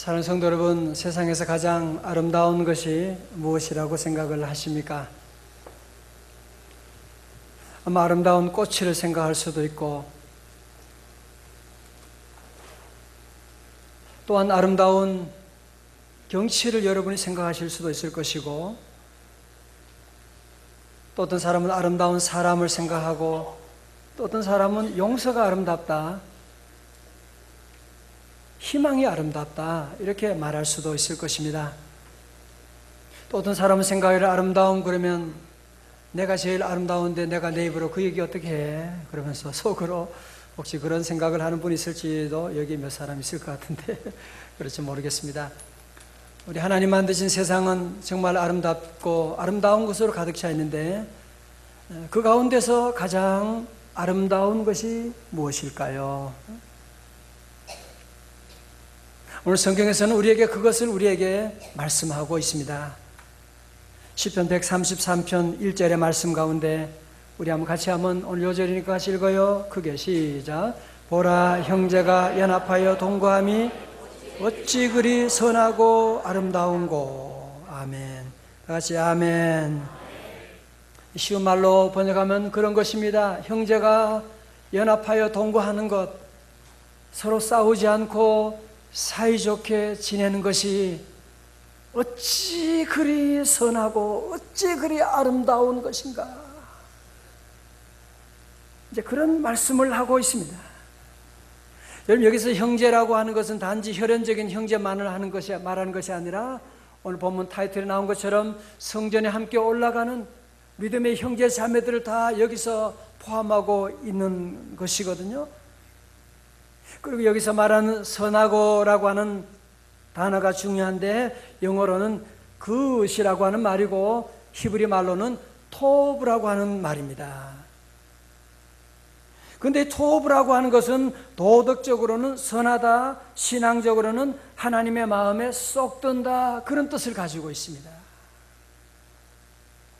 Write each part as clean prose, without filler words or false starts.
사랑하는 성도 여러분, 세상에서 가장 아름다운 것이 무엇이라고 생각을 하십니까? 아마 아름다운 꽃을 생각할 수도 있고, 또한 아름다운 경치를 여러분이 생각하실 수도 있을 것이고, 또 어떤 사람은 아름다운 사람을 생각하고, 또 어떤 사람은 용서가 아름답다, 희망이 아름답다, 이렇게 말할 수도 있을 것입니다. 또 어떤 사람은 생각하기를 아름다움 그러면 내가 제일 아름다운데 내가 내 입으로 그 얘기 어떻게 해? 그러면서 속으로 혹시 그런 생각을 하는 분이 있을지도 여기 몇 사람 있을 것 같은데 그렇지 모르겠습니다. 우리 하나님 만드신 세상은 정말 아름답고 아름다운 것으로 가득 차 있는데, 그 가운데서 가장 아름다운 것이 무엇일까요? 오늘 성경에서는 그것을 우리에게 말씀하고 있습니다. 시편 133편 1절의 말씀 가운데 우리 같이 한번 오늘 요절이니까 같이 읽어요. 크게 시작. 보라, 형제가 연합하여 동거함이 어찌 그리 선하고 아름다운고. 아멘. 다 같이 아멘. 쉬운 말로 번역하면 그런 것입니다. 형제가 연합하여 동거하는 것, 서로 싸우지 않고 사이좋게 지내는 것이 어찌 그리 선하고 어찌 그리 아름다운 것인가. 이제 그런 말씀을 하고 있습니다. 여러분, 여기서 형제라고 하는 것은 단지 혈연적인 형제만을 말하는 것이 아니라 오늘 본문 타이틀에 나온 것처럼 성전에 함께 올라가는 믿음의 형제 자매들을 다 여기서 포함하고 있는 것이거든요. 그리고 여기서 말하는 선하고라고 하는 단어가 중요한데, 영어로는 그것이라고 하는 말이고 히브리 말로는 토브라고 하는 말입니다. 그런데 토브라고 하는 것은 도덕적으로는 선하다, 신앙적으로는 하나님의 마음에 쏙 든다, 그런 뜻을 가지고 있습니다.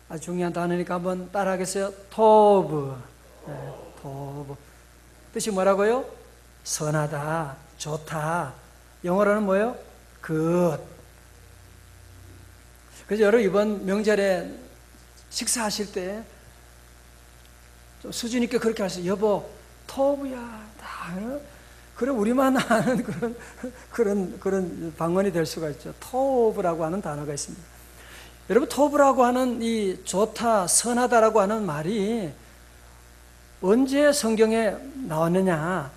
아주 중요한 단어니까 한번 따라하겠어요? 토브. 네, 토브. 뜻이 뭐라고요? 선하다, 좋다. 영어로는 뭐예요? good. 그래서 여러분, 이번 명절에 식사하실 때 좀 수준 있게 그렇게 하세요. 여보, 토브야. 그럼 우리만 아는 그런 방언이 될 수가 있죠. 토브라고 하는 단어가 있습니다. 여러분, 토브라고 하는 이 좋다, 선하다라고 하는 말이 언제 성경에 나왔느냐?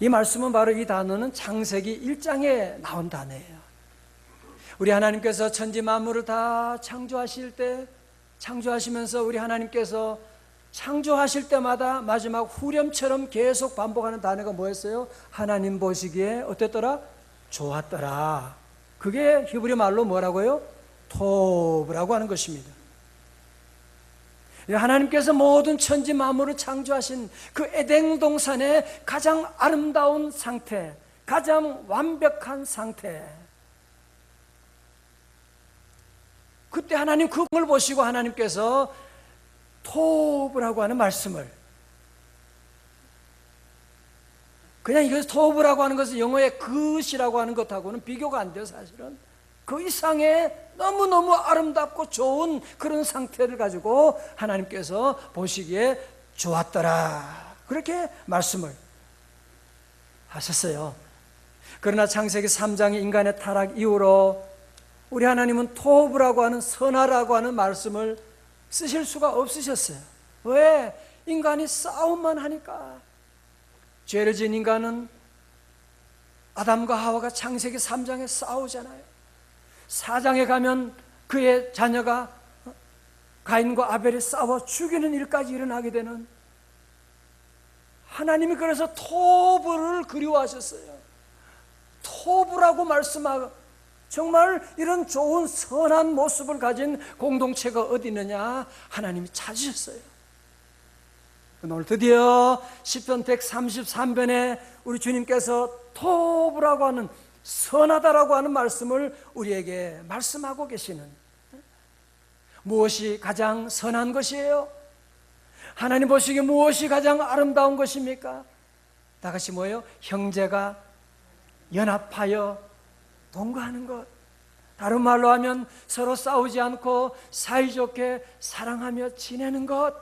이 말씀은 바로, 이 단어는 창세기 1장에 나온 단어예요. 우리 하나님께서 천지 만물을 다 창조하실 때, 창조하시면서 우리 하나님께서 창조하실 때마다 마지막 후렴처럼 계속 반복하는 단어가 뭐였어요? 하나님 보시기에 어땠더라? 좋았더라. 그게 히브리 말로 뭐라고요? 토브라고 하는 것입니다. 하나님께서 모든 천지 만물을 창조하신 그 에덴 동산의 가장 아름다운 상태, 가장 완벽한 상태, 그때 하나님 그걸 보시고 하나님께서 토브라고 하는 말씀을, 그냥 이것을 토브라고 하는 것은 영어의 그것이라고 하는 것하고는 비교가 안 돼요. 사실은 그 이상의 너무너무 아름답고 좋은 그런 상태를 가지고 하나님께서 보시기에 좋았더라, 그렇게 말씀을 하셨어요. 그러나 창세기 3장의 인간의 타락 이후로 우리 하나님은 토브라고 하는, 선하라고 하는 말씀을 쓰실 수가 없으셨어요. 왜? 인간이 싸움만 하니까. 죄를 지은 인간은 아담과 하와가 창세기 3장에 싸우잖아요. 4장에 가면 그의 자녀가 가인과 아벨이 싸워 죽이는 일까지 일어나게 되는, 하나님이 그래서 토브를 그리워하셨어요. 토브라고 말씀하고, 정말 이런 좋은 선한 모습을 가진 공동체가 어디 있느냐, 하나님이 찾으셨어요. 오늘 드디어 시편 133편에 우리 주님께서 토브라고 하는, 선하다라고 하는 말씀을 우리에게 말씀하고 계시는, 무엇이 가장 선한 것이에요? 하나님 보시기에 무엇이 가장 아름다운 것입니까? 다 같이 뭐예요? 형제가 연합하여 동거하는 것. 다른 말로 하면 서로 싸우지 않고 사이좋게 사랑하며 지내는 것.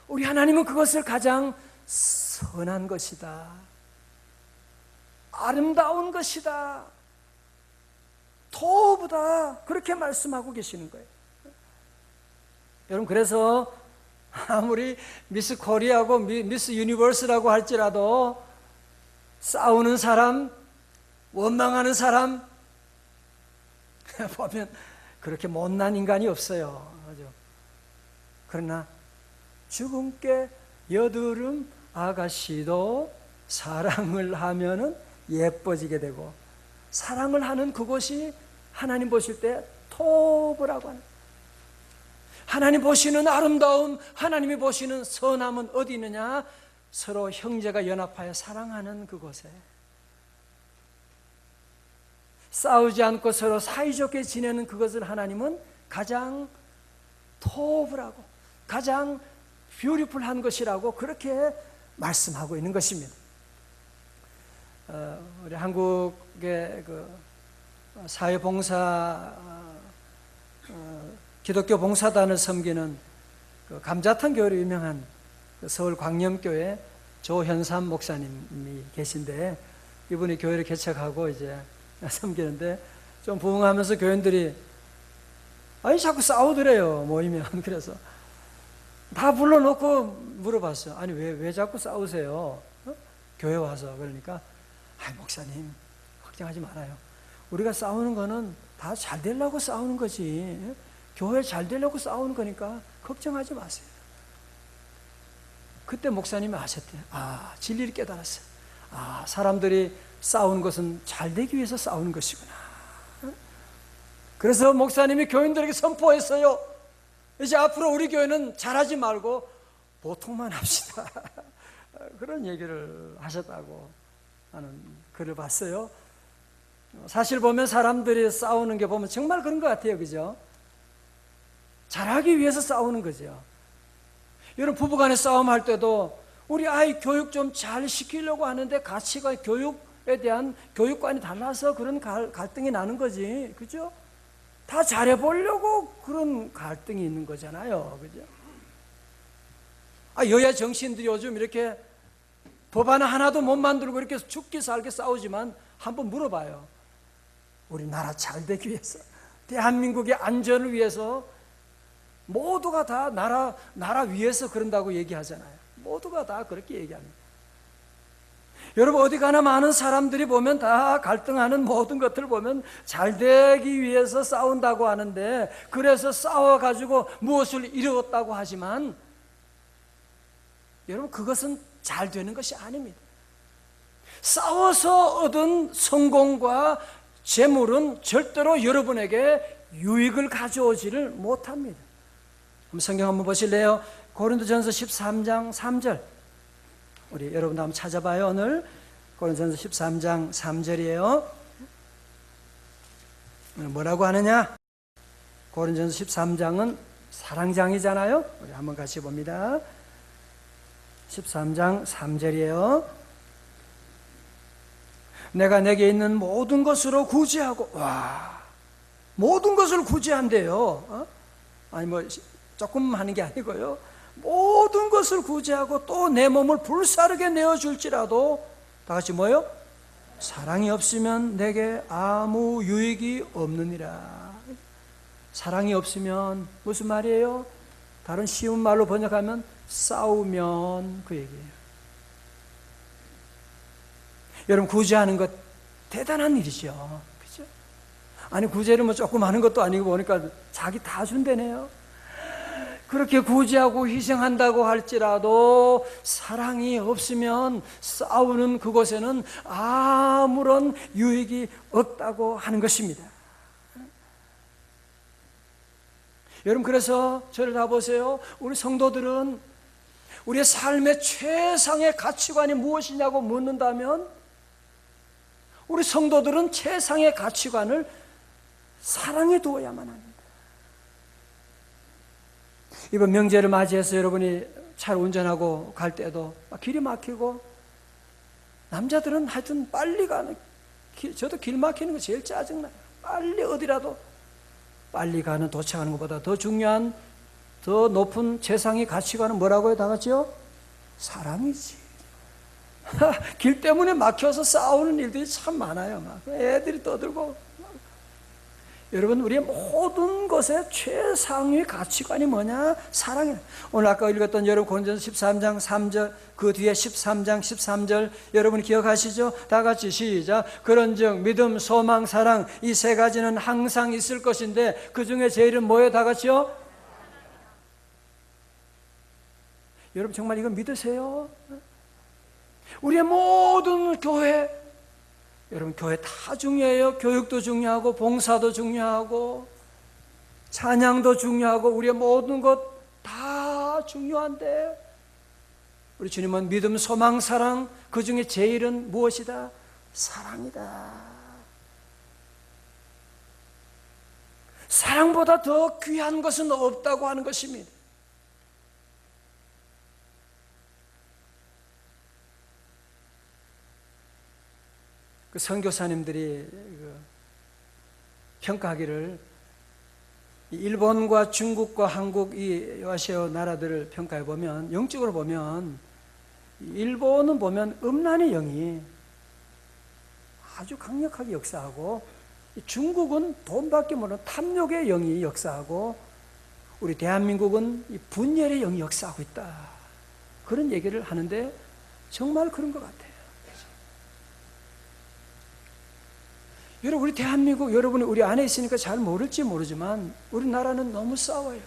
우리 하나님은 그것을 가장 선한 것이다, 아름다운 것이다, 토부다, 그렇게 말씀하고 계시는 거예요. 여러분, 그래서 아무리 미스 코리아고 미스 유니버스라고 할지라도 싸우는 사람, 원망하는 사람 보면 그렇게 못난 인간이 없어요. 그죠? 그러나 주근깨 여드름 아가씨도 사랑을 하면은 예뻐지게 되고, 사랑을 하는 그것이 하나님 보실 때 토브라고 하는, 하나님 보시는 아름다움, 하나님이 보시는 선함은 어디 있느냐? 서로 형제가 연합하여 사랑하는 그곳에. 싸우지 않고 서로 사이좋게 지내는 그것을 하나님은 가장 토브라고, 가장 뷰티풀한 것이라고 그렇게 말씀하고 있는 것입니다. 우리 한국의 그 사회봉사, 기독교 봉사단을 섬기는 그 감자탕 교회로 유명한 서울 광염교회 조현삼 목사님이 계신데, 이분이 교회를 개척하고 이제 섬기는데 좀 부흥하면서 교인들이 아니 자꾸 싸우더래요, 모이면. 그래서 다 불러놓고 물어봤어요. 아니 왜 자꾸 싸우세요? 교회 와서. 그러니까 아이 목사님 걱정하지 말아요. 우리가 싸우는 거는 다 잘 되려고 싸우는 거지, 교회 잘 되려고 싸우는 거니까 걱정하지 마세요. 그때 목사님이 아셨대요. 아, 진리를 깨달았어요. 아, 사람들이 싸우는 것은 잘 되기 위해서 싸우는 것이구나. 그래서 목사님이 교인들에게 선포했어요. 이제 앞으로 우리 교회는 잘하지 말고 보통만 합시다. 그런 얘기를 하셨다고 하는 글을 봤어요. 사실 보면 사람들이 싸우는 게 보면 정말 그런 것 같아요. 그죠? 잘하기 위해서 싸우는 거죠. 여러분, 부부간에 싸움할 때도 우리 아이 교육 좀 잘 시키려고 하는데 가치가, 교육에 대한 교육관이 달라서 그런 갈등이 나는 거지. 그죠? 다 잘해보려고 그런 갈등이 있는 거잖아요. 그죠? 여야 정치인들이 요즘 이렇게 법안 하나도 못 만들고 이렇게 죽기 살게 싸우지만 한번 물어봐요. 우리나라 잘 되기 위해서, 대한민국의 안전을 위해서 모두가 다 나라 위해서 그런다고 얘기하잖아요. 모두가 다 그렇게 얘기합니다. 여러분, 어디 가나 많은 사람들이 보면 다 갈등하는 모든 것들을 보면 잘 되기 위해서 싸운다고 하는데, 그래서 싸워가지고 무엇을 이루었다고 하지만 여러분, 그것은 잘 되는 것이 아닙니다. 싸워서 얻은 성공과 재물은 절대로 여러분에게 유익을 가져오지를 못합니다. 성경 한번 보실래요? 고린도전서 13장 3절. 우리 여러분도 한번 찾아봐요. 오늘 고린도전서 13장 3절이에요. 뭐라고 하느냐? 고린도전서 13장은 사랑장이잖아요. 우리 한번 같이 봅니다. 13장 3절이에요. 내가 내게 있는 모든 것으로 구제하고, 와, 모든 것을 구제한대요. 아니 뭐 조금 하는 게 아니고요, 모든 것을 구제하고 또 내 몸을 불사르게 내어줄지라도, 다 같이 뭐요? 사랑이 없으면 내게 아무 유익이 없느니라. 사랑이 없으면 무슨 말이에요? 다른 쉬운 말로 번역하면 싸우면, 그 얘기예요. 여러분, 구제하는 것 대단한 일이죠. 그죠? 아니, 구제를 뭐 조금 하는 것도 아니고 보니까 자기 다 준대네요. 그렇게 구제하고 희생한다고 할지라도 사랑이 없으면 싸우는 그곳에는 아무런 유익이 없다고 하는 것입니다. 여러분, 그래서 저를 다 보세요. 우리 성도들은 우리의 삶의 최상의 가치관이 무엇이냐고 묻는다면, 우리 성도들은 최상의 가치관을 사랑에 두어야만 합니다. 이번 명제를 맞이해서 여러분이 차를 운전하고 갈 때도 길이 막히고 남자들은 하여튼 빨리 가는, 저도 길 막히는 거 제일 짜증나요. 빨리 어디라도 빨리 가는, 도착하는 것보다 더 중요한, 더 높은 최상의 가치관은 뭐라고요? 다 같이요? 사랑이지. 길 때문에 막혀서 싸우는 일들이 참 많아요. 막 애들이 떠들고. 여러분, 우리의 모든 것의 최상의 가치관이 뭐냐? 사랑이에요. 오늘 아까 읽었던 여러분 고린도전서 13장 3절, 그 뒤에 13장 13절 여러분 기억하시죠? 다 같이 시작. 그런즉 믿음, 소망, 사랑, 이 세 가지는 항상 있을 것인데 그 중에 제일은 뭐예요? 다 같이요? 여러분 정말 이거 믿으세요? 우리의 모든 교회, 여러분 교회 다 중요해요. 교육도 중요하고 봉사도 중요하고 찬양도 중요하고 우리의 모든 것 다 중요한데 우리 주님은 믿음, 소망, 사랑, 그 중에 제일은 무엇이다? 사랑이다. 사랑보다 더 귀한 것은 없다고 하는 것입니다. 그 선교사님들이 평가하기를 일본과 중국과 한국 이 아시아 나라들을 평가해 보면, 영적으로 보면 일본은 보면 음란의 영이 아주 강력하게 역사하고, 중국은 돈밖에 모르는 탐욕의 영이 역사하고, 우리 대한민국은 이 분열의 영이 역사하고 있다. 그런 얘기를 하는데 정말 그런 것 같아요. 여러분, 우리 대한민국, 여러분이 우리 안에 있으니까 잘 모를지 모르지만 우리나라는 너무 싸워요.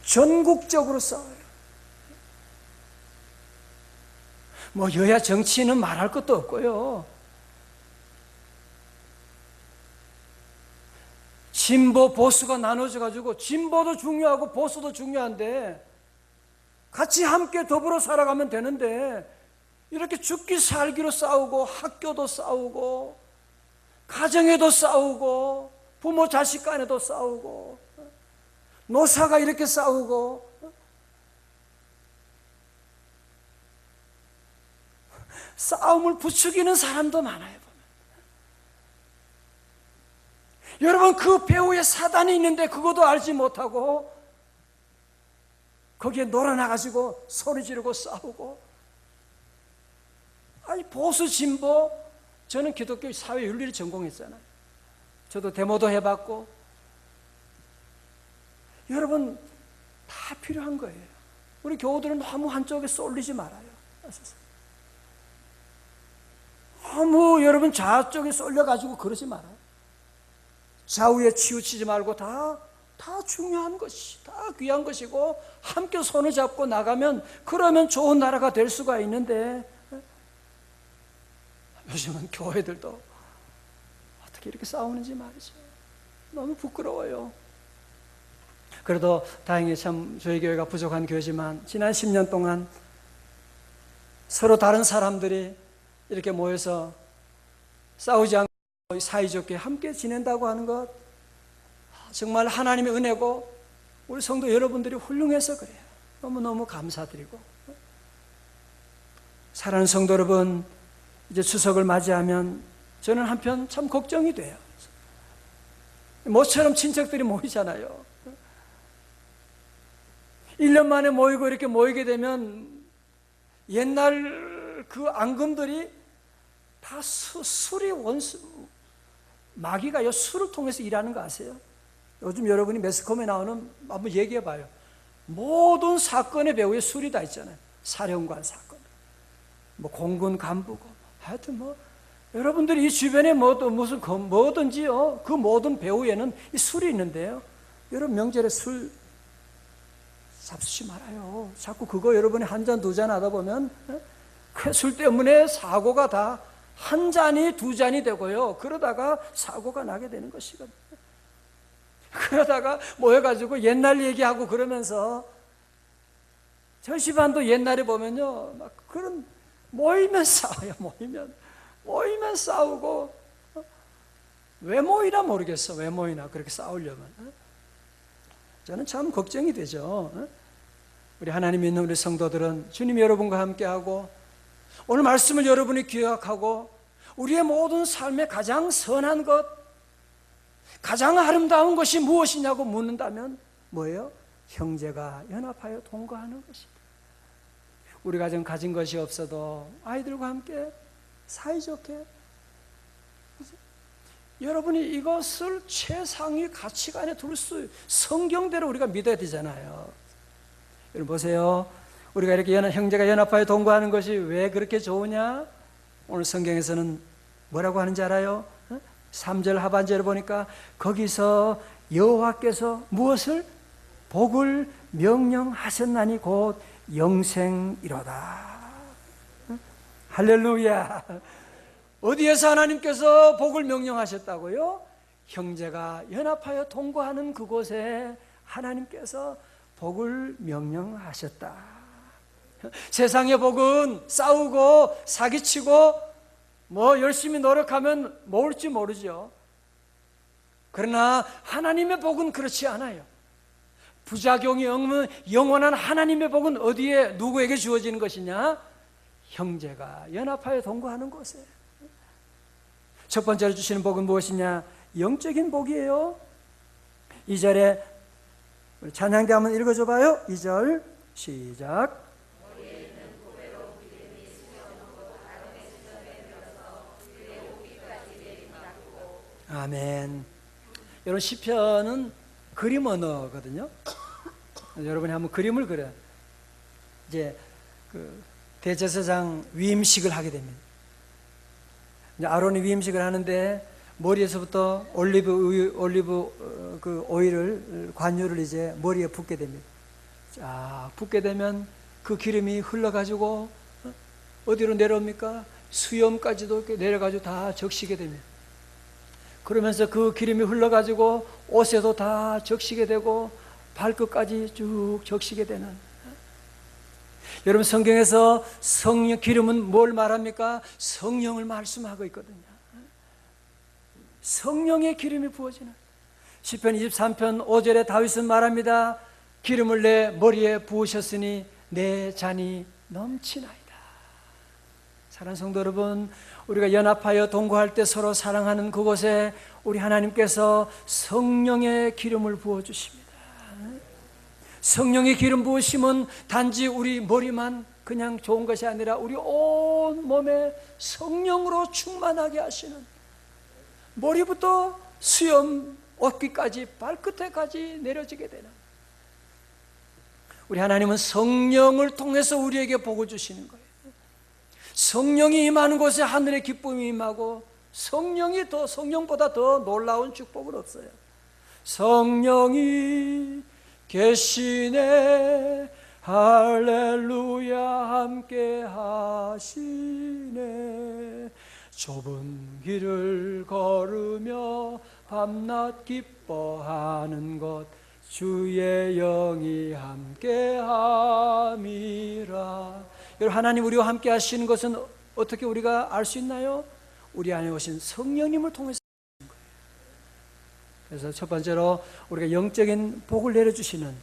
전국적으로 싸워요. 뭐 여야 정치는 말할 것도 없고요. 진보 보수가 나눠져 가지고 진보도 중요하고 보수도 중요한데 같이 함께 더불어 살아가면 되는데 이렇게 죽기 살기로 싸우고, 학교도 싸우고, 가정에도 싸우고, 부모 자식 간에도 싸우고, 노사가 이렇게 싸우고, 싸움을 부추기는 사람도 많아요. 여러분, 그 배후에 사단이 있는데 그것도 알지 못하고 거기에 놀아나가지고 소리 지르고 싸우고. 아니, 보수 진보, 저는 기독교 사회 윤리를 전공했잖아요. 저도 데모도 해봤고. 여러분, 다 필요한 거예요. 우리 교우들은 너무 한쪽에 쏠리지 말아요. 너무 여러분 좌쪽에 쏠려가지고 그러지 말아요. 좌우에 치우치지 말고 다 중요한 것이, 다 귀한 것이고 함께 손을 잡고 나가면, 그러면 좋은 나라가 될 수가 있는데, 요즘은 교회들도 어떻게 이렇게 싸우는지 말이죠. 너무 부끄러워요. 그래도 다행히 참 저희 교회가 부족한 교회지만 지난 10년 동안 서로 다른 사람들이 이렇게 모여서 싸우지 않고 사이좋게 함께 지낸다고 하는 것, 정말 하나님의 은혜고 우리 성도 여러분들이 훌륭해서 그래요. 너무너무 감사드리고. 사랑하는 성도 여러분, 이제 추석을 맞이하면 저는 한편 참 걱정이 돼요. 모처럼 친척들이 모이잖아요. 1년 만에 모이고 이렇게 모이게 되면 옛날 그 앙금들이 다 술이 원수, 마귀가요 술을 통해서 일하는 거 아세요? 요즘 여러분이 매스컴에 나오는, 한번 얘기해 봐요. 모든 사건의 배후에 술이 다 있잖아요. 사령관 사건, 뭐 공군 간부고, 하여튼 뭐 여러분들이 이 주변에 뭐든지요, 그 모든 배후에는 이 술이 있는데요. 여러분 명절에 술 잡수지 말아요. 자꾸 그거 여러분이 한 잔 두 잔 하다 보면 그 술 때문에 사고가 다 한 잔이 두 잔이 되고요. 그러다가 사고가 나게 되는 것이거든요. 그러다가 모여가지고 옛날 얘기하고 그러면서, 저희 집안도 옛날에 보면요, 막 그런 모이면 싸워요. 모이면 싸우고. 왜 모이나 모르겠어. 왜 모이나 그렇게 싸우려면. 저는 참 걱정이 되죠. 우리 하나님 믿는 우리 성도들은 주님이 여러분과 함께하고 오늘 말씀을 여러분이 기억하고 우리의 모든 삶의 가장 선한 것, 가장 아름다운 것이 무엇이냐고 묻는다면 뭐예요? 형제가 연합하여 동거하는 것이다. 우리가 좀 가진 것이 없어도 아이들과 함께 사이좋게, 여러분이 이것을 최상위 가치관에 둘 수, 성경대로 우리가 믿어야 되잖아요. 여러분 보세요. 우리가 이렇게 형제가 연합하여 동거하는 것이 왜 그렇게 좋으냐? 오늘 성경에서는 뭐라고 하는지 알아요? 3절 하반절을 보니까 거기서 여호와께서 무엇을? 복을 명령하셨나니 곧 영생이로다. 할렐루야. 어디에서 하나님께서 복을 명령하셨다고요? 형제가 연합하여 동거하는 그곳에 하나님께서 복을 명령하셨다. 세상의 복은 싸우고 사기치고 뭐 열심히 노력하면 모을지 모르죠. 그러나 하나님의 복은 그렇지 않아요. 부작용이 없는 영원한 하나님의 복은 어디에 누구에게 주어지는 것이냐? 형제가 연합하여 동거하는 곳에. 첫 번째로 주시는 복은 무엇이냐? 영적인 복이에요. 2절에 찬양대 한번 읽어줘 봐요. 2절 시작. 아멘. 여러분 시편은 그림 언어거든요. 여러분이 한번 그림을 그려. 이제 그 대제사장 위임식을 하게 됩니다. 이제 아론이 위임식을 하는데 머리에서부터 올리브 그 오일을 관유를 이제 머리에 붓게 됩니다. 자, 붓게 되면 그 기름이 흘러가지고 어디로 내려옵니까? 수염까지도 이렇게 내려가지고 다 적시게 됩니다. 그러면서 그 기름이 흘러가지고 옷에도 다 적시게 되고 발끝까지 쭉 적시게 되는. 여러분 성경에서 성령 기름은 뭘 말합니까? 성령을 말씀하고 있거든요. 성령의 기름이 부어지는. 시편 23편 5절에 다윗은 말합니다. 기름을 내 머리에 부으셨으니 내 잔이 넘치나이다. 사랑하는 성도 여러분, 우리가 연합하여 동거할 때 서로 사랑하는 그곳에 우리 하나님께서 성령의 기름을 부어주십니다. 성령의 기름 부으심은 단지 우리 머리만 그냥 좋은 것이 아니라 우리 온 몸에 성령으로 충만하게 하시는, 머리부터 수염, 옷깃까지 발끝에까지 내려지게 되는, 우리 하나님은 성령을 통해서 우리에게 복을 주시는 거예요. 성령이 임하는 곳에 하늘의 기쁨이 임하고 성령보다 더 놀라운 축복은 없어요. 성령이 계시네 할렐루야 함께 하시네 좁은 길을 걸으며 밤낮 기뻐하는 것 주의 영이 함께함이라. 여러분 하나님 우리와 함께 하시는 것은 어떻게 우리가 알 수 있나요? 우리 안에 오신 성령님을 통해서. 그래서 첫 번째로 우리가 영적인 복을 내려주시는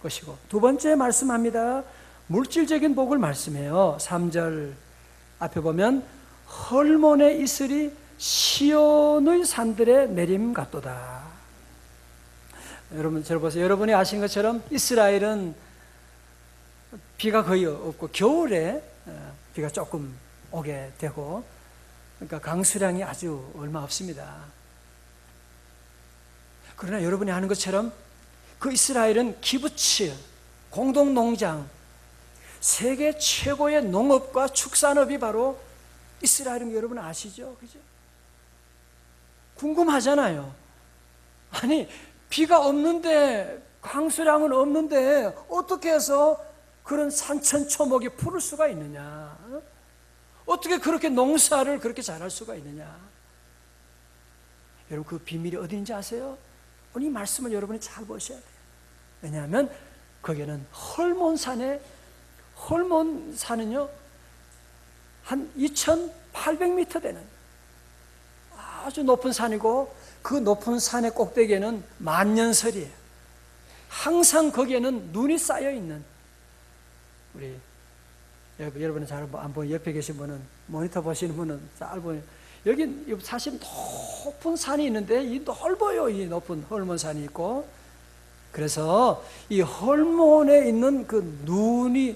것이고, 두 번째 말씀합니다. 물질적인 복을 말씀해요. 3절 앞에 보면 헐몬의 이슬이 시온의 산들에 내림 같도다. 여러분 저를 보세요. 여러분이 아시는 것처럼 이스라엘은 비가 거의 없고 겨울에 비가 조금 오게 되고, 그러니까 강수량이 아주 얼마 없습니다. 그러나 여러분이 아는 것처럼 그 이스라엘은 키부츠, 공동농장, 세계 최고의 농업과 축산업이 바로 이스라엘인 거 여러분 아시죠? 그죠? 궁금하잖아요. 아니 비가 없는데, 강수량은 없는데 어떻게 해서 그런 산천초목이 푸를 수가 있느냐? 어떻게 그렇게 농사를 그렇게 잘할 수가 있느냐? 여러분 그 비밀이 어디인지 아세요? 오늘 이 말씀을 여러분이 잘 보셔야 돼요. 왜냐하면 거기는 헐몬산은요 한 2,800m 되는 아주 높은 산이고, 그 높은 산의 꼭대기에는 만년설이에요. 항상 거기에는 눈이 쌓여 있는, 우리 여러분은 잘 안 보면 옆에 계신 분은 모니터 보시는 분은 잘 보여요. 여기 사실 높은 산이 있는데 이 넓어요. 이 높은 헐몬 산이 있고, 그래서 이 헐몬에 있는 그 눈이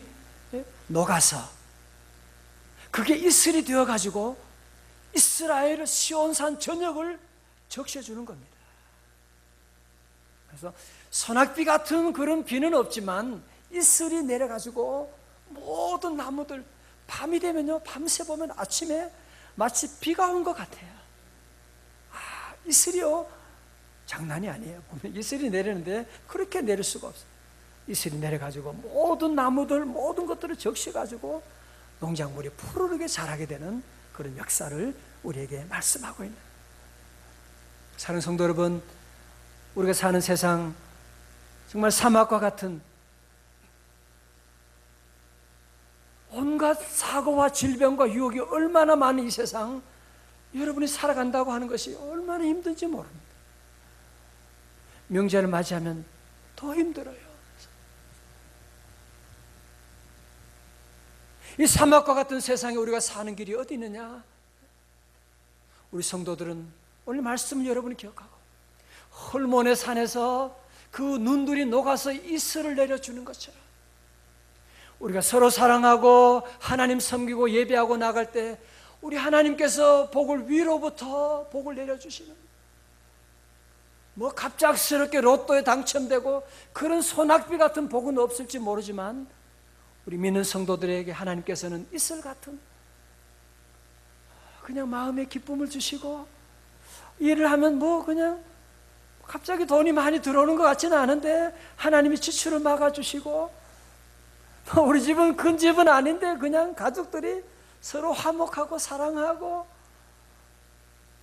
녹아서 그게 이슬이 되어 가지고 이스라엘 시온산 전역을 적셔주는 겁니다. 그래서 소낙비 같은 그런 비는 없지만 이슬이 내려가지고 모든 나무들 밤이 되면요, 밤새 보면 아침에 마치 비가 온 것 같아요. 이슬이요, 장난이 아니에요. 보면 이슬이 내리는데 그렇게 내릴 수가 없어요. 이슬이 내려가지고 모든 나무들, 모든 것들을 적셔가지고 농작물이 푸르르게 자라게 되는 그런 역사를 우리에게 말씀하고 있는, 사는 성도 여러분, 우리가 사는 세상 정말 사막과 같은 온갖 사고와 질병과 유혹이 얼마나 많은 이 세상, 여러분이 살아간다고 하는 것이 얼마나 힘든지 모릅니다. 명절을 맞이하면 더 힘들어요. 이 사막과 같은 세상에 우리가 사는 길이 어디 있느냐? 우리 성도들은 오늘 말씀을 여러분이 기억하고, 헐몬의 산에서 그 눈들이 녹아서 이슬을 내려주는 것처럼 우리가 서로 사랑하고 하나님 섬기고 예배하고 나갈 때 우리 하나님께서 복을 위로부터 복을 내려주시는, 뭐 갑작스럽게 로또에 당첨되고 그런 소낙비 같은 복은 없을지 모르지만 우리 믿는 성도들에게 하나님께서는 이슬 같은 그냥 마음의 기쁨을 주시고, 일을 하면 뭐 그냥 갑자기 돈이 많이 들어오는 것 같지는 않은데 하나님이 지출을 막아주시고, 우리 집은 큰 집은 아닌데 그냥 가족들이 서로 화목하고 사랑하고,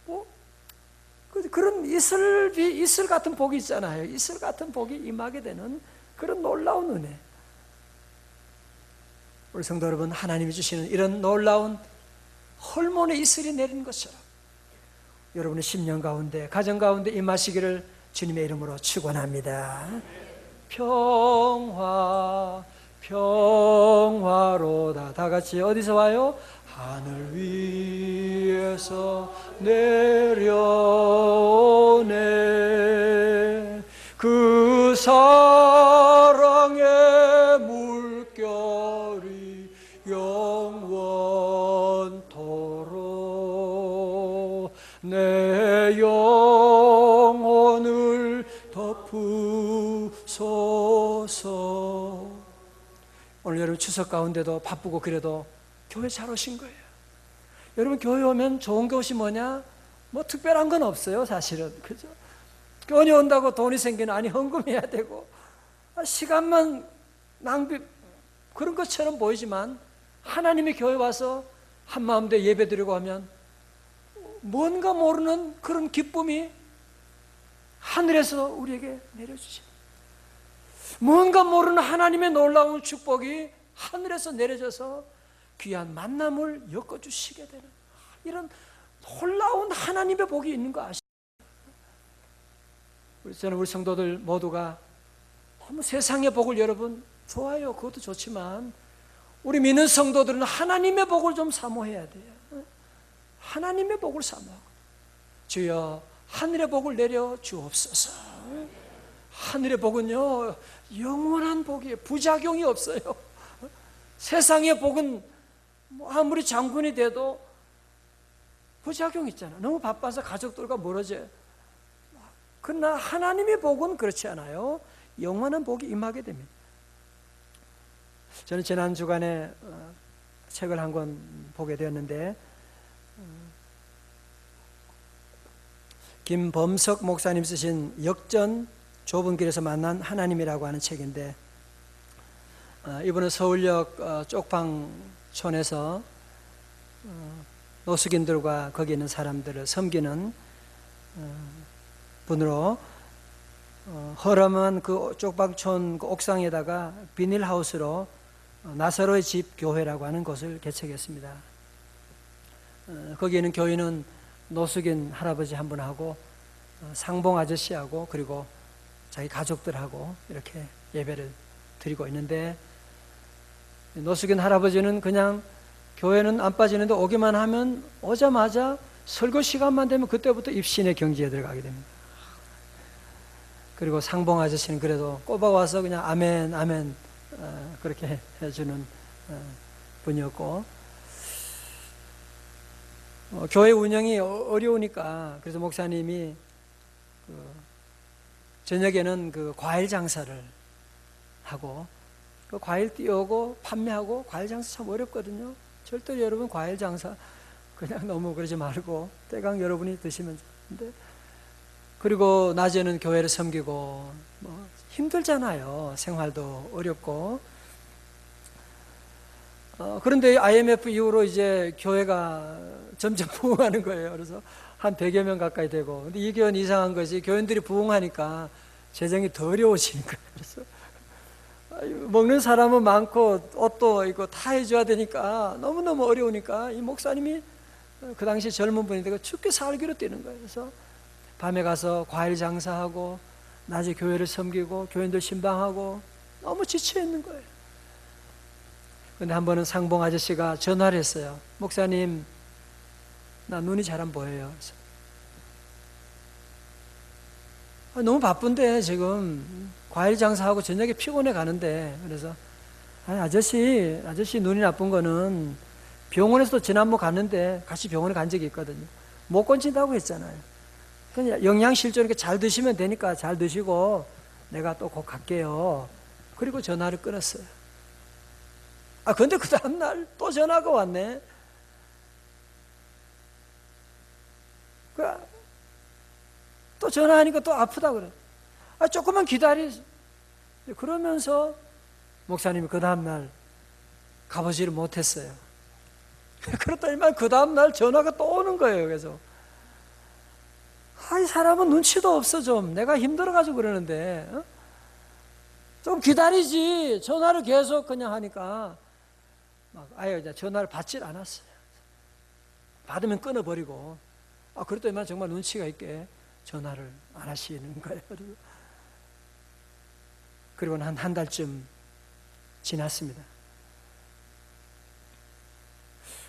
뭐 그런 이슬 같은 복이 있잖아요. 이슬 같은 복이 임하게 되는 그런 놀라운 은혜. 우리 성도 여러분, 하나님이 주시는 이런 놀라운 헐몬의 이슬이 내리는 것처럼 여러분의 심령 가운데, 가정 가운데 임하시기를 주님의 이름으로 축원합니다. 평화 평화로다. 다 같이 어디서 와요? 하늘 위에서 내려오네. 그 사랑의 물결이 영원토록 내 영혼을 덮으소서. 오늘 여러분 추석 가운데도 바쁘고 그래도 교회 잘 오신 거예요. 여러분 교회 오면 좋은 것이 뭐냐? 뭐 특별한 건 없어요, 사실은. 그죠? 교회 온다고 돈이 생기는, 아니 헌금해야 되고 시간만 낭비, 그런 것처럼 보이지만 하나님의 교회 와서 한마음대 예배드리고 하면 뭔가 모르는 그런 기쁨이 하늘에서 우리에게 내려주십니다. 뭔가 모르는 하나님의 놀라운 축복이 하늘에서 내려져서 귀한 만남을 엮어주시게 되는 이런 놀라운 하나님의 복이 있는 거 아시죠? 저는 우리 성도들 모두가 너무 세상의 복을, 여러분 좋아요, 그것도 좋지만 우리 믿는 성도들은 하나님의 복을 좀 사모해야 돼요. 하나님의 복을 사모하고, 주여 하늘의 복을 내려 주옵소서. 하늘의 복은요 영원한 복이에요. 부작용이 없어요. 세상의 복은 아무리 장군이 돼도 부작용 있잖아. 너무 바빠서 가족들과 멀어져요. 그러나 하나님의 복은 그렇지 않아요. 영원한 복이 임하게 됩니다. 저는 지난 주간에 책을 한 권 보게 되었는데, 김범석 목사님 쓰신 역전 좁은 길에서 만난 하나님이라고 하는 책인데, 이분은 서울역 쪽방촌에서 노숙인들과 거기 있는 사람들을 섬기는 분으로, 허름한 그 쪽방촌 그 옥상에다가 비닐하우스로 나사로의 집 교회라고 하는 곳을 개척했습니다. 거기에는 교인은 노숙인 할아버지 한 분하고 상봉 아저씨하고 그리고 자기 가족들하고 이렇게 예배를 드리고 있는데, 노숙인 할아버지는 그냥 교회는 안 빠지는데 오기만 하면 오자마자 설거 시간만 되면 그때부터 입신의 경지에 들어가게 됩니다. 그리고 상봉 아저씨는 그래도 꼬박 와서 그냥 아멘 아멘 그렇게 해주는 분이었고, 교회 운영이 어려우니까 그래서 목사님이 저녁에는 그 과일 장사를 하고, 그 과일 띄우고 판매하고, 과일 장사 참 어렵거든요. 절대 여러분 과일 장사 그냥 너무 그러지 말고 때강 여러분이 드시면 좋은데, 그리고 낮에는 교회를 섬기고, 뭐 힘들잖아요. 생활도 어렵고. 그런데 IMF 이후로 이제 교회가 점점 부흥하는 거예요. 그래서 한 100여 명 가까이 되고. 근데 이 교회는 이상한 것이 교인들이 부흥하니까 재정이 더 어려워지는 거예요. 그래서 먹는 사람은 많고 옷도 이거 다 해줘야 되니까 너무너무 어려우니까 이 목사님이 그 당시 젊은 분인데 죽게 살기로 뛰는 거예요. 그래서 밤에 가서 과일 장사하고 낮에 교회를 섬기고 교인들 신방하고 너무 지쳐 있는 거예요. 근데 한 번은 상봉 아저씨가 전화를 했어요. 목사님, 나 눈이 잘 안 보여요. 너무 바쁜데 지금 과일 장사하고 저녁에 피곤해 가는데, 그래서 아저씨 눈이 나쁜 거는 병원에서도 지난번 갔는데 같이 병원에 간 적이 있거든요. 못 건진다고 했잖아요. 그냥 영양실조 이렇게 잘 드시면 되니까 잘 드시고 내가 또 곧 갈게요. 그리고 전화를 끊었어요. 근데 그 다음날 또 전화가 왔네. 또 전화하니까 또 아프다 그래. 조금만 기다리. 그러면서 목사님이 그 다음날 가보지를 못했어요. 그렇더니만 그 다음날 전화가 또 오는 거예요. 그래서 이 사람은 눈치도 없어. 좀 내가 힘들어가지고 그러는데 좀 기다리지. 전화를 계속 그냥 하니까 아예 전화를 받질 않았어요. 받으면 끊어버리고. 그랬더니만 정말 눈치가 있게 전화를 안 하시는 거예요. 그리고 한 달쯤 지났습니다.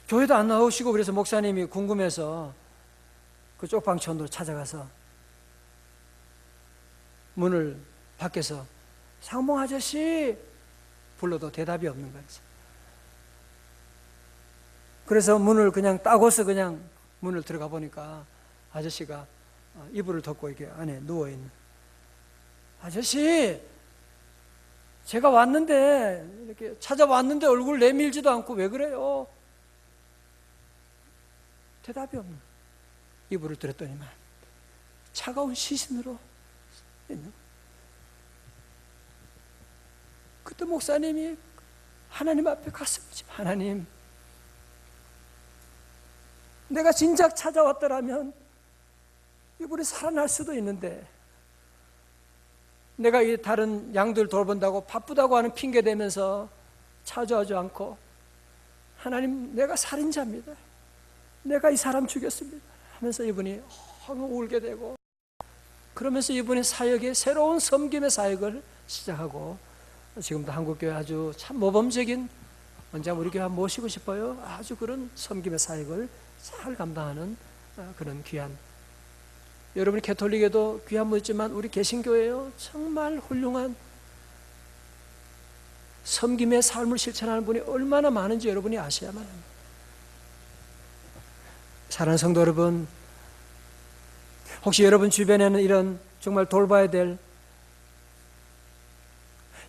교회도 안 나오시고, 그래서 목사님이 궁금해서 그 쪽방촌으로 찾아가서 문을 밖에서 상봉 아저씨 불러도 대답이 없는 거예요. 그래서 문을 그냥 따고서 그냥 문을 들어가 보니까 아저씨가 이불을 덮고 이렇게 안에 누워있는. 아저씨, 제가 왔는데, 이렇게 찾아왔는데 얼굴 내밀지도 않고 왜 그래요? 대답이 없는. 이불을 들었더니만 차가운 시신으로 있는. 그때 목사님이 하나님 앞에 갔습니다. 하나님, 내가 진작 찾아왔더라면 이분이 살아날 수도 있는데, 내가 이 다른 양들 돌본다고 바쁘다고 하는 핑계 대면서 찾아오지 않고, 하나님, 내가 살인자입니다. 내가 이 사람 죽였습니다 하면서 이분이 울게 되고, 그러면서 이분이 사역의 새로운 섬김의 사역을 시작하고, 지금도 한국교회 아주 참 모범적인, 언제 우리 교회 모시고 싶어요. 아주 그런 섬김의 사역을 잘 감당하는 그런 귀한, 여러분이 개톨릭에도 귀한 분 있지만 우리 개신교회요 정말 훌륭한 섬김의 삶을 실천하는 분이 얼마나 많은지 여러분이 아셔야만 합니다. 사랑하는 성도 여러분, 혹시 여러분 주변에는 이런 정말 돌봐야 될,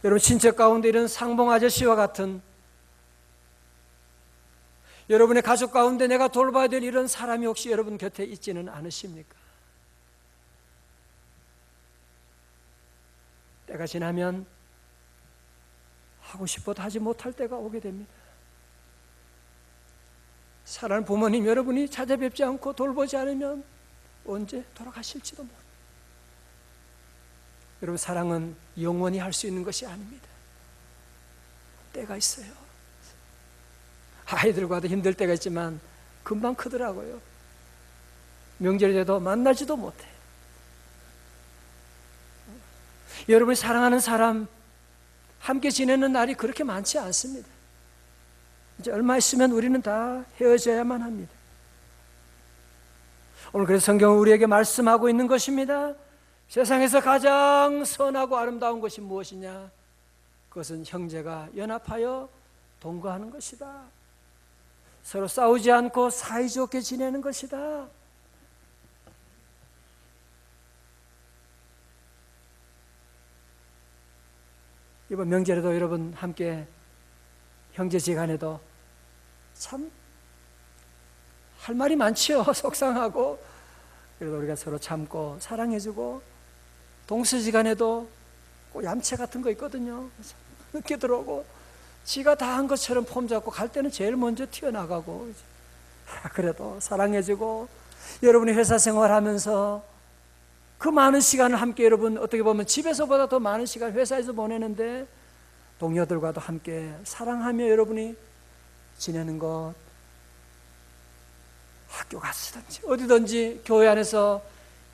여러분 친척 가운데 이런 상봉 아저씨와 같은, 여러분의 가족 가운데 내가 돌봐야 될 이런 사람이 혹시 여러분 곁에 있지는 않으십니까? 때가 지나면 하고 싶어도 하지 못할 때가 오게 됩니다. 사랑하는 부모님 여러분이 찾아뵙지 않고 돌보지 않으면 언제 돌아가실지도 모릅니다. 여러분, 사랑은 영원히 할 수 있는 것이 아닙니다. 때가 있어요. 아이들과도 힘들 때가 있지만 금방 크더라고요. 명절이 돼도 만나지도 못해. 여러분이 사랑하는 사람 함께 지내는 날이 그렇게 많지 않습니다. 이제 얼마 있으면 우리는 다 헤어져야만 합니다. 오늘 그래서 성경은 우리에게 말씀하고 있는 것입니다. 세상에서 가장 선하고 아름다운 것이 무엇이냐? 그것은 형제가 연합하여 동거하는 것이다. 서로 싸우지 않고 사이좋게 지내는 것이다. 이번 명절에도 여러분 함께 형제지간에도 참 할 말이 많지요. 속상하고. 그래도 우리가 서로 참고 사랑해주고, 동서지간에도 꼭 얌체 같은 거 있거든요. 늦게 들어오고 지가 다 한 것처럼 폼 잡고 갈 때는 제일 먼저 튀어나가고, 그래도 사랑해주고, 여러분이 회사 생활하면서 그 많은 시간을 함께 여러분 어떻게 보면 집에서보다 더 많은 시간 회사에서 보내는데 동료들과도 함께 사랑하며 여러분이 지내는 것, 학교 갔든지 어디든지 교회 안에서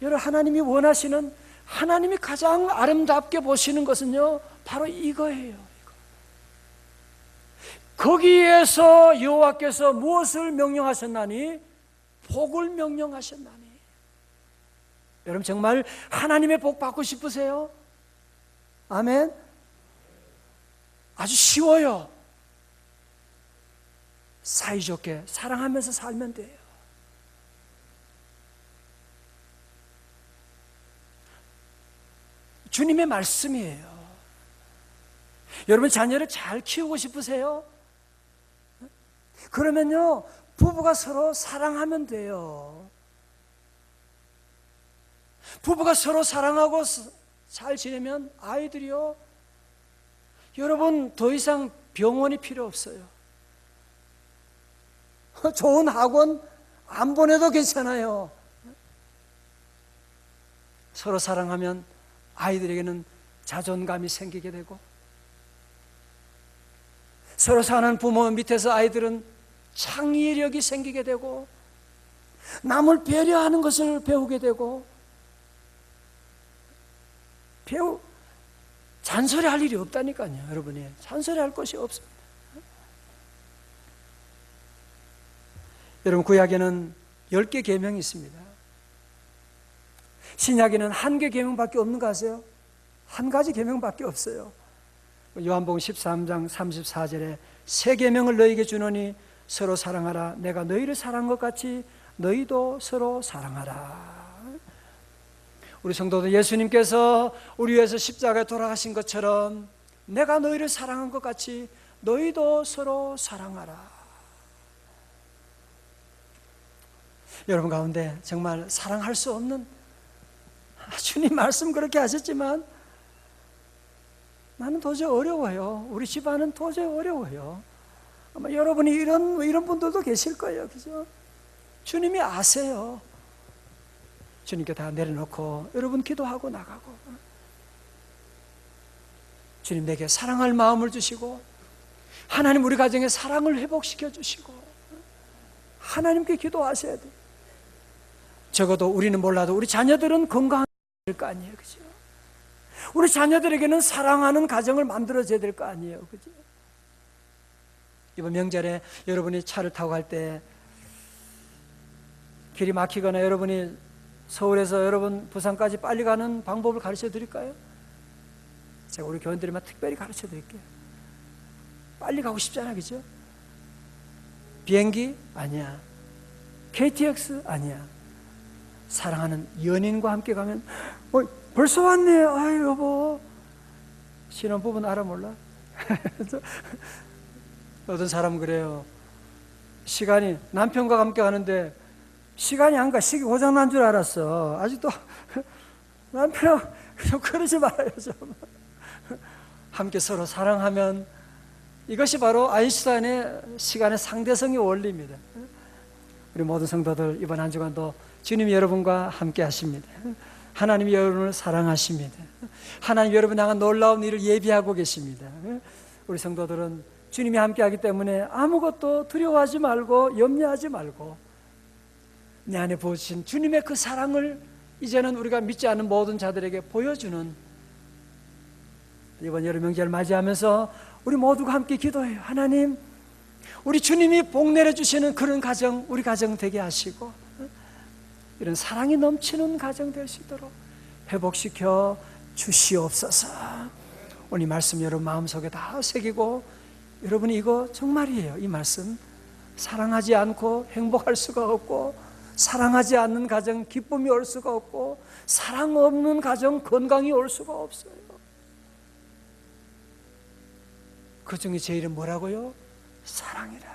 여러분 하나님이 원하시는, 하나님이 가장 아름답게 보시는 것은요 바로 이거예요. 거기에서 여호와께서 무엇을 명령하셨나니? 복을 명령하셨나니. 여러분 정말 하나님의 복 받고 싶으세요? 아멘. 아주 쉬워요. 사이좋게 사랑하면서 살면 돼요. 주님의 말씀이에요. 여러분 자녀를 잘 키우고 싶으세요? 그러면요 부부가 서로 사랑하면 돼요. 부부가 서로 사랑하고 잘 지내면 아이들이요, 여러분 더 이상 병원이 필요 없어요. 좋은 학원 안 보내도 괜찮아요. 서로 사랑하면 아이들에게는 자존감이 생기게 되고, 서로 사는 부모 밑에서 아이들은 창의력이 생기게 되고, 남을 배려하는 것을 배우게 되고, 잔소리할 일이 없다니까요. 여러분이 잔소리할 것이 없습니다. 여러분 구약에는 10개 계명이 있습니다. 신약에는 1개 계명밖에 없는 거 아세요? 한 가지 계명밖에 없어요. 요한복음 13장 34절에 새 계명을 너희에게 주노니 서로 사랑하라. 내가 너희를 사랑한 것 같이 너희도 서로 사랑하라. 우리 성도들, 예수님께서 우리 위해서 십자가에 돌아가신 것처럼 내가 너희를 사랑한 것 같이 너희도 서로 사랑하라. 여러분 가운데 정말 사랑할 수 없는, 주님 말씀 그렇게 하셨지만 나는 도저히 어려워요. 우리 집안은 도저히 어려워요. 아마 여러분이 이런 분들도 계실 거예요. 그죠? 주님이 아세요. 주님께 다 내려놓고 여러분 기도하고 나가고, 주님 내게 사랑할 마음을 주시고, 하나님 우리 가정에 사랑을 회복시켜 주시고, 하나님께 기도하셔야 돼요. 적어도 우리는 몰라도 우리 자녀들은 건강해야 될 거 아니에요. 그죠? 우리 자녀들에게는 사랑하는 가정을 만들어줘야 될 거 아니에요. 그죠? 이번 명절에 여러분이 차를 타고 갈 때 길이 막히거나 여러분이 서울에서 여러분 부산까지 빨리 가는 방법을 가르쳐 드릴까요? 제가 우리 교원들에만 특별히 가르쳐 드릴게요. 빨리 가고 싶잖아, 그죠? 비행기? 아니야. KTX? 아니야. 사랑하는 연인과 함께 가면 벌써 왔네. 아유 여보. 신혼부부는 알아 몰라? 어떤 사람은 그래요. 시간이, 남편과 함께 가는데 시간이 안 가. 시계 고장 난 줄 알았어. 아직도 남편 좀 그러지 말아요 좀. 함께 서로 사랑하면, 이것이 바로 아인슈타인의 시간의 상대성의 원리입니다. 우리 모든 성도들 이번 한 주간도 주님이 여러분과 함께 하십니다. 하나님이 여러분을 사랑하십니다. 하나님 여러분 향한 놀라운 일을 예비하고 계십니다. 우리 성도들은 주님이 함께 하기 때문에 아무것도 두려워하지 말고 염려하지 말고 내 안에 부으신 주님의 그 사랑을 이제는 우리가 믿지 않는 모든 자들에게 보여주는, 이번 여름 명절을 맞이하면서 우리 모두가 함께 기도해요. 하나님, 우리 주님이 복 내려주시는 그런 가정, 우리 가정 되게 하시고 이런 사랑이 넘치는 가정 될 수 있도록 회복시켜 주시옵소서. 오늘 이 말씀 여러분 마음속에 다 새기고, 여러분이 이거 정말이에요. 이 말씀, 사랑하지 않고 행복할 수가 없고, 사랑하지 않는 가정 기쁨이 올 수가 없고, 사랑 없는 가정 건강이 올 수가 없어요. 그 중에 제일은 뭐라고요? 사랑이라.